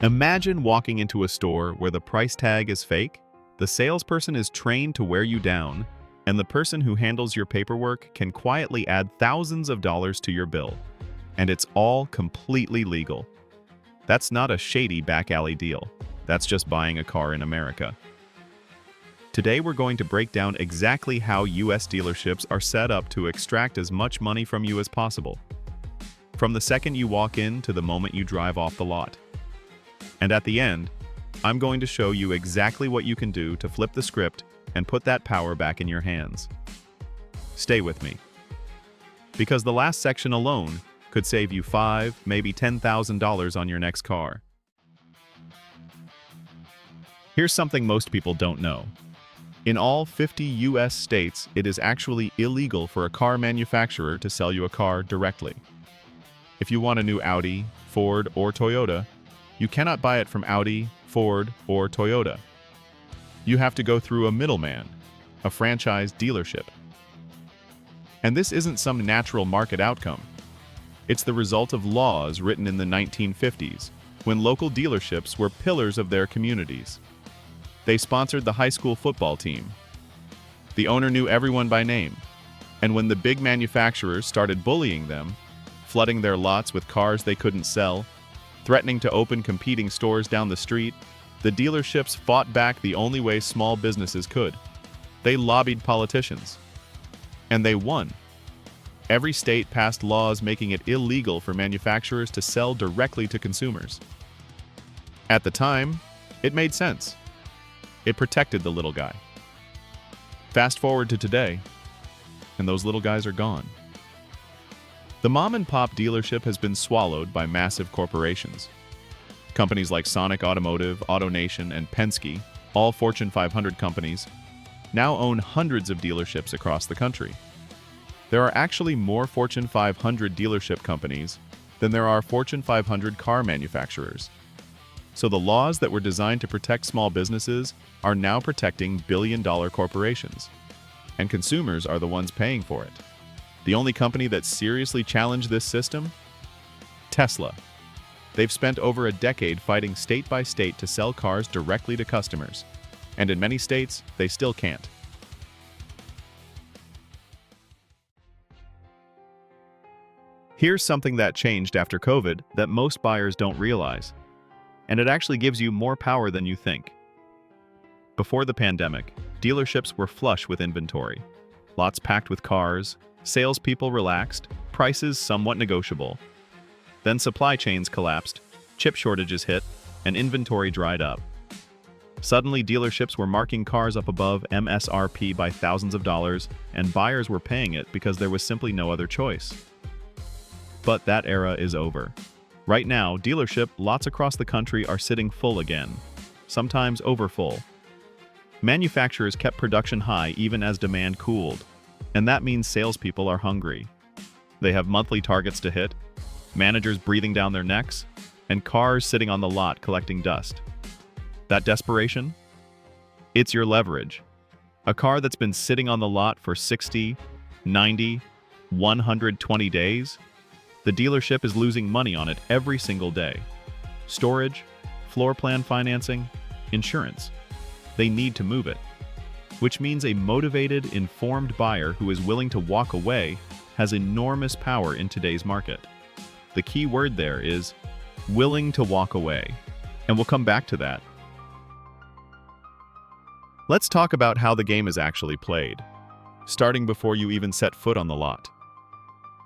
Imagine walking into a store where the price tag is fake, the salesperson is trained to wear you down, and the person who handles your paperwork can quietly add thousands of dollars to your bill. And it's all completely legal. That's not a shady back alley deal. That's just buying a car in America. Today we're going to break down exactly how US dealerships are set up to extract as much money from you as possible, from the second you walk in to the moment you drive off the lot. And at the end, I'm going to show you exactly what you can do to flip the script and put that power back in your hands. Stay with me, because the last section alone could save you $5,000, maybe $10,000 on your next car. Here's something most people don't know. In all 50 US states, it is actually illegal for a car manufacturer to sell you a car directly. If you want a new Audi, Ford, or Toyota, you cannot buy it from Audi, Ford, or Toyota. You have to go through a middleman, a franchise dealership. And this isn't some natural market outcome. It's the result of laws written in the 1950s, when local dealerships were pillars of their communities. They sponsored the high school football team. The owner knew everyone by name, and when the big manufacturers started bullying them, flooding their lots with cars they couldn't sell, threatening to open competing stores down the street, the dealerships fought back the only way small businesses could. They lobbied politicians. And they won. Every state passed laws making it illegal for manufacturers to sell directly to consumers. At the time, it made sense. It protected the little guy. Fast forward to today, and those little guys are gone. The mom-and-pop dealership has been swallowed by massive corporations. Companies like Sonic Automotive, AutoNation, and Penske, all Fortune 500 companies, now own hundreds of dealerships across the country. There are actually more Fortune 500 dealership companies than there are Fortune 500 car manufacturers. So the laws that were designed to protect small businesses are now protecting billion-dollar corporations. And consumers are the ones paying for it. The only company that seriously challenged this system? Tesla. They've spent over a decade fighting state by state to sell cars directly to customers. And in many states, they still can't. Here's something that changed after COVID that most buyers don't realize. And it actually gives you more power than you think. Before the pandemic, dealerships were flush with inventory. Lots packed with cars, salespeople relaxed, prices somewhat negotiable. Then supply chains collapsed, chip shortages hit, and inventory dried up. Suddenly, dealerships were marking cars up above MSRP by thousands of dollars, and buyers were paying it because there was simply no other choice. But that era is over. Right now, dealership lots across the country are sitting full again, sometimes overfull. Manufacturers kept production high even as demand cooled, and that means salespeople are hungry. They have monthly targets to hit, managers breathing down their necks, and cars sitting on the lot collecting dust. That desperation? It's your leverage. A car that's been sitting on the lot for 60, 90, 120 days? The dealership is losing money on it every single day. Storage, floor plan financing, insurance. They need to move it. Which means a motivated, informed buyer who is willing to walk away has enormous power in today's market. The key word there is willing to walk away, and we'll come back to that. Let's talk about how the game is actually played, starting before you even set foot on the lot.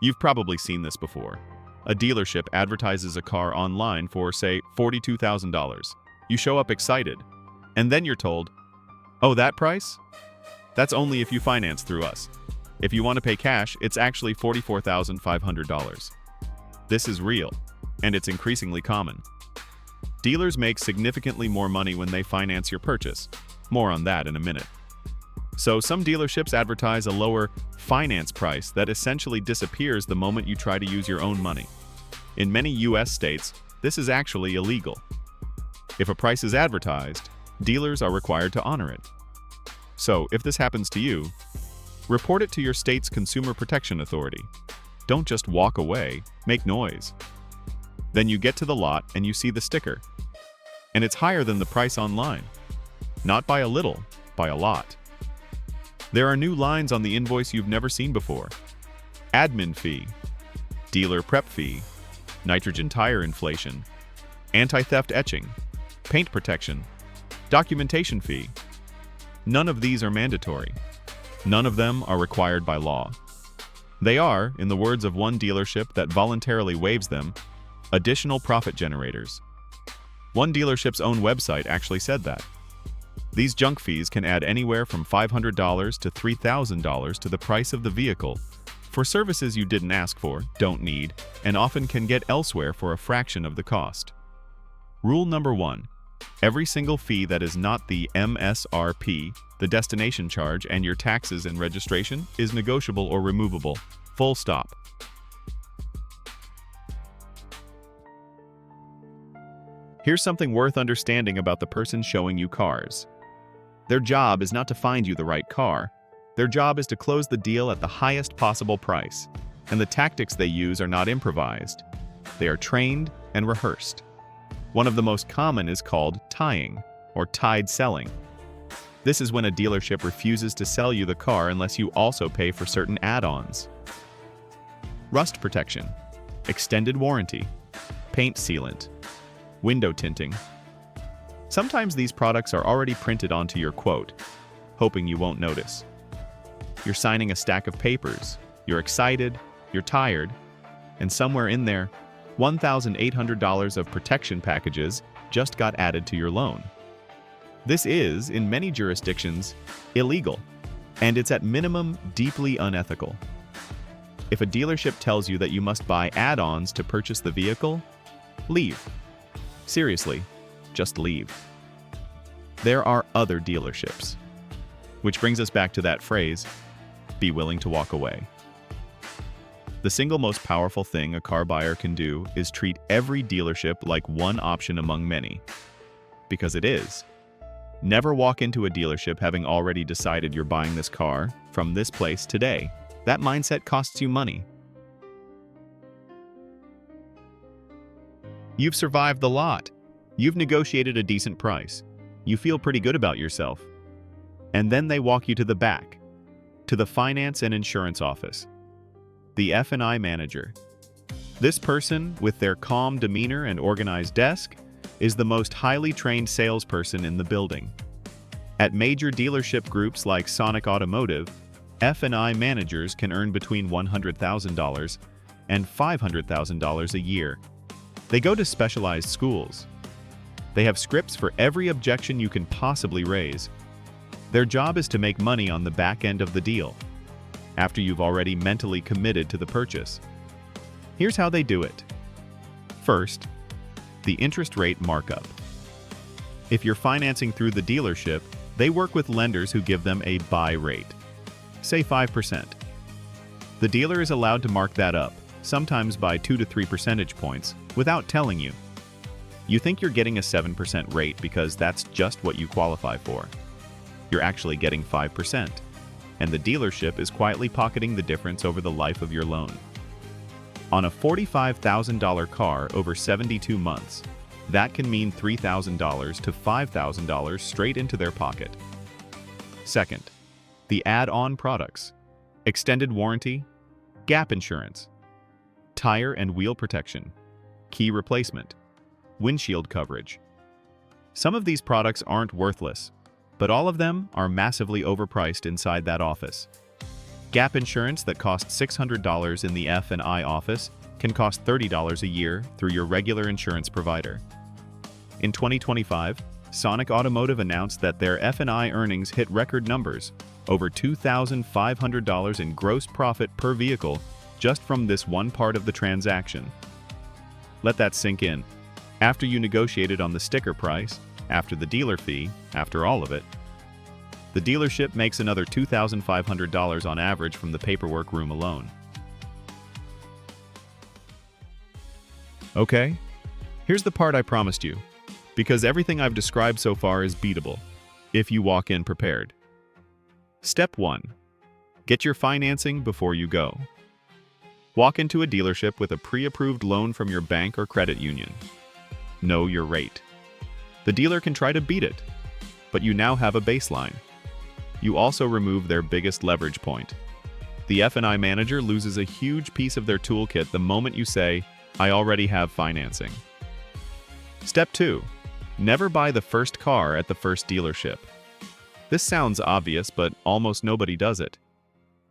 You've probably seen this before. A dealership advertises a car online for, say, $42,000. You show up excited, and then you're told, "Oh, that price? That's only if you finance through us. If you want to pay cash, it's actually $44,500. This is real, and it's increasingly common. Dealers make significantly more money when they finance your purchase. More on that in a minute. So some dealerships advertise a lower finance price that essentially disappears the moment you try to use your own money. In many US states, this is actually illegal. If a price is advertised, dealers are required to honor it. So if this happens to you, report it to your state's Consumer Protection Authority. Don't just walk away, make noise. Then you get to the lot and you see the sticker. and it's higher than the price online. Not by a little, by a lot. There are new lines on the invoice you've never seen before. Admin fee, dealer prep fee, nitrogen tire inflation, anti-theft etching, paint protection, documentation fee. None of these are mandatory. None of them are required by law. They are, in the words of one dealership that voluntarily waives them, additional profit generators. One dealership's own website actually said that. These junk fees can add anywhere from $500 to $3,000 to the price of the vehicle for services you didn't ask for, don't need, and often can get elsewhere for a fraction of the cost. Rule number 1. Every single fee that is not the MSRP, the destination charge, and your taxes and registration is negotiable or removable. Full stop. Here's something worth understanding about the person showing you cars. Their job is not to find you the right car. Their job is to close the deal at the highest possible price, and the tactics they use are not improvised. They are trained and rehearsed. One of the most common is called tying, or tied selling. This is when a dealership refuses to sell you the car unless you also pay for certain add-ons. Rust protection, extended warranty, paint sealant, window tinting. Sometimes these products are already printed onto your quote, hoping you won't notice. You're signing a stack of papers, you're excited, you're tired, and somewhere in there, $1,800 of protection packages just got added to your loan. This is, in many jurisdictions, illegal, and it's at minimum deeply unethical. If a dealership tells you that you must buy add-ons to purchase the vehicle, leave. Seriously, just leave. There are other dealerships. Which brings us back to that phrase, be willing to walk away. The single most powerful thing a car buyer can do is treat every dealership like one option among many. Because it is. Never walk into a dealership having already decided you're buying this car from this place today. That mindset costs you money. You've survived the lot. You've negotiated a decent price. You feel pretty good about yourself. And then they walk you to the back, to the finance and insurance office. The F&I manager. This person, with their calm demeanor and organized desk, is the most highly trained salesperson in the building. At major dealership groups like Sonic Automotive, F&I managers can earn between $100,000 and $500,000 a year. They go to specialized schools. They have scripts for every objection you can possibly raise. Their job is to make money on the back end of the deal, after you've already mentally committed to the purchase. Here's how they do it. First, the interest rate markup. If you're financing through the dealership, they work with lenders who give them a buy rate, say 5%. The dealer is allowed to mark that up, sometimes by 2 to 3 percentage points, without telling you. You think you're getting a 7% rate because that's just what you qualify for. You're actually getting 5%, and the dealership is quietly pocketing the difference over the life of your loan. On a $45,000 car over 72 months, that can mean $3,000 to $5,000 straight into their pocket. Second, the add-on products. Extended warranty, gap insurance, tire and wheel protection, key replacement, windshield coverage. Some of these products aren't worthless, but all of them are massively overpriced inside that office. Gap insurance that costs $600 in the F&I office can cost $30 a year through your regular insurance provider. In 2025, Sonic Automotive announced that their F&I earnings hit record numbers, over $2,500 in gross profit per vehicle just from this one part of the transaction. Let that sink in. After you negotiated on the sticker price, after the dealer fee, after all of it, the dealership makes another $2,500 on average from the paperwork room alone. Okay, here's the part I promised you, because everything I've described so far is beatable, if you walk in prepared. Step 1. Get your financing before you go. Walk into a dealership with a pre-approved loan from your bank or credit union. Know your rate. The dealer can try to beat it, but you now have a baseline. You also remove their biggest leverage point. The F&I manager loses a huge piece of their toolkit the moment you say, "I already have financing." Step 2. Never buy the first car at the first dealership. This sounds obvious, but almost nobody does it.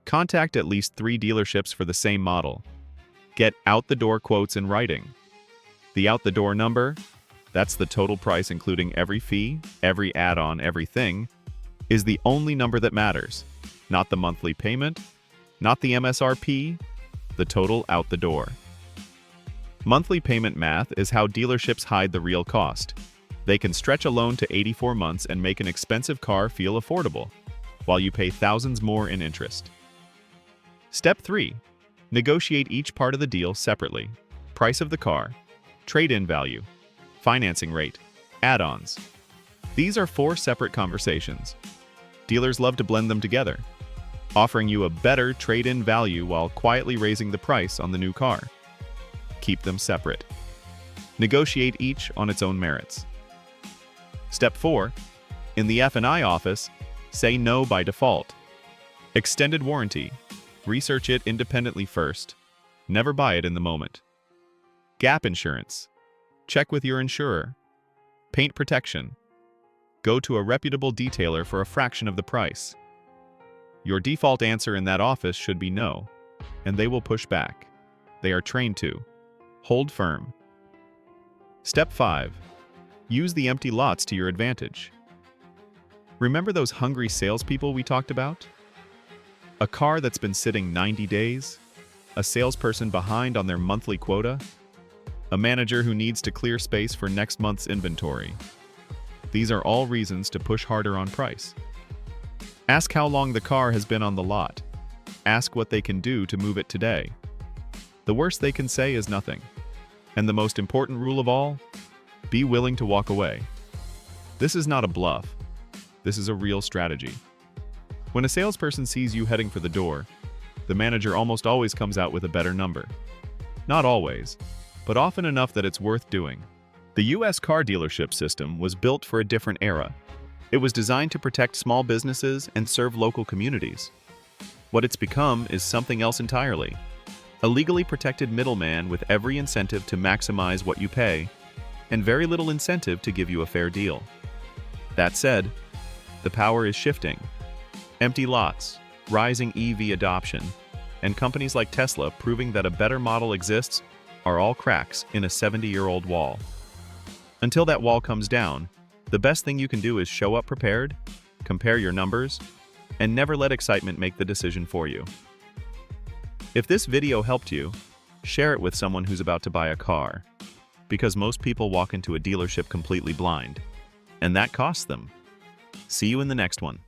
Contact at least 3 dealerships for the same model. Get out-the-door quotes in writing. The out-the-door number, that's the total price including every fee, every add-on, everything, is the only number that matters. Not the monthly payment, not the MSRP, the total out the door. Monthly payment math is how dealerships hide the real cost. They can stretch a loan to 84 months and make an expensive car feel affordable, while you pay thousands more in interest. Step 3. Negotiate each part of the deal separately. Price of the car, trade-in value, financing rate, add-ons. These are 4 separate conversations. Dealers love to blend them together, offering you a better trade-in value while quietly raising the price on the new car. Keep them separate. Negotiate each on its own merits. Step 4. In the F&I office, say no by default. Extended warranty. Research it independently first. Never buy it in the moment. Gap insurance. Check with your insurer. Paint protection. Go to a reputable detailer for a fraction of the price. Your default answer in that office should be no, and they will push back. They are trained to. Hold firm. Step 5. Use the empty lots to your advantage. Remember those hungry salespeople we talked about? A car that's been sitting 90 days? A salesperson behind on their monthly quota? A manager who needs to clear space for next month's inventory? These are all reasons to push harder on price. Ask how long the car has been on the lot. Ask what they can do to move it today. The worst they can say is nothing. And the most important rule of all, be willing to walk away. This is not a bluff. This is a real strategy. When a salesperson sees you heading for the door, the manager almost always comes out with a better number. Not always, but often enough that it's worth doing. The U.S. car dealership system was built for a different era. It was designed to protect small businesses and serve local communities. What it's become is something else entirely. A legally protected middleman with every incentive to maximize what you pay, and very little incentive to give you a fair deal. That said, the power is shifting. Empty lots, rising EV adoption, and companies like Tesla proving that a better model exists are all cracks in a 70-year-old wall. Until that wall comes down, the best thing you can do is show up prepared, compare your numbers, and never let excitement make the decision for you. If this video helped you, share it with someone who's about to buy a car, because most people walk into a dealership completely blind, and that costs them. See you in the next one.